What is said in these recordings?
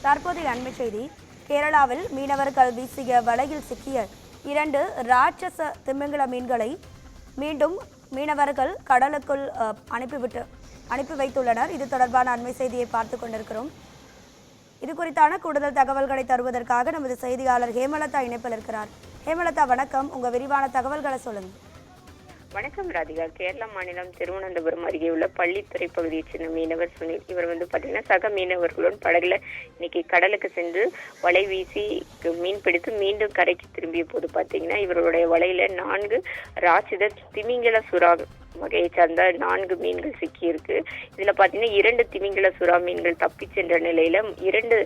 தற்போதைய அண்மை செய்தி. கேரளாவில் மீனவர்கள் வீசிய வலையில் சிக்கிய 2 ராட்சச திமிங்கல மீன்களை மீண்டும் மீனவர்கள் கடலுக்குள் அனுப்பி வைத்துள்ளனர். இது தொடர்பான அண்மை செய்தியை பார்த்து கொண்டிருக்கிறோம். இது குறித்தான கூடுதல் தகவல்களை தருவதற்காக நமது செய்தியாளர் ஹேமலதா இணைப்பில் இருக்கிறார். ஹேமலதா, வணக்கம். உங்க விரிவான தகவல்களை சொல்லுங்க. வணக்கம் ராதிகா. கேரள மாநிலம் திருவனந்தபுரம் அருகே உள்ள பள்ளித்துறை பகுதியை சேர்ந்த மீனவர் சுனில் இவர் பாத்தீங்கன்னா சக மீனவர்களுடன் படகுல இன்னைக்கு கடலுக்கு சென்று வலை வீசி மீன் பிடித்து மீண்டும் கரைக்கு திரும்பிய போது பாத்தீங்கன்னா இவருடைய வலையில 4 ராட்சத திமிங்கல சுறா வகையை சார்ந்த 4 மீன்கள் சிக்கி இருக்கு. இதுல பாத்தீங்கன்னா 2 திமிங்கல சுறா மீன்கள் தப்பி சென்ற நிலையில 2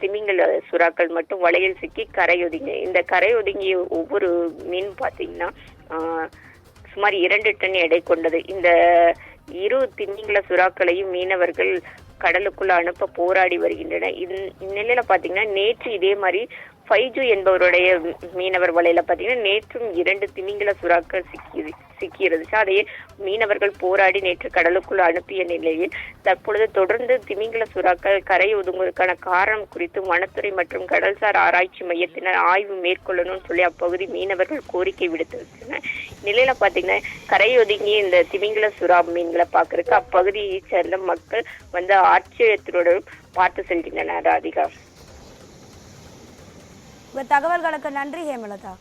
திமிங்கல சுறாக்கள் மட்டும் வலையில் சிக்கி கரையொதுங்கி. இந்த கரையொதுங்கிய ஒவ்வொரு மீன் பாத்தீங்கன்னா சுமார் 2 டன் எடை கொண்டது. இந்த 2 திமிங்கல சுறாக்களையும் மீனவர்கள் கடலுக்குள்ள அனுப்ப போராடி வருகின்றனர். இந்நிலையில பாத்தீங்கன்னா நேற்று இதே மாதிரி ஃபைஜு என்பவருடைய மீனவர் வலையில பாத்தீங்கன்னா நேற்றும் 2 திமிங்கல சுறாக்கள் சிக்கியிருந்துச்சு. அதையே மீனவர்கள் போராடி நேற்று கடலுக்குள் அனுப்பிய நிலையில் தற்பொழுது தொடர்ந்து திமிங்கல சுறாக்கள் கரை ஒதுங்குவதற்கான காரணம் குறித்து வனத்துறை மற்றும் கடல்சார் ஆராய்ச்சி மையத்தினர் ஆய்வு மேற்கொள்ளணும்னு சொல்லி அப்பகுதி மீனவர்கள் கோரிக்கை விடுத்திருந்தனர். நிலையில பாத்தீங்கன்னா கரை ஒதுங்கிய இந்த திமிங்கல சுறா மீன்களை பாக்குறதுக்கு அப்பகுதியை சேர்ந்த மக்கள் ஆச்சரியத்துடன் பார்த்து செல்கின்றனர். ராதிகா, தகவல்களுக்கு நன்றி ஹேமலதா.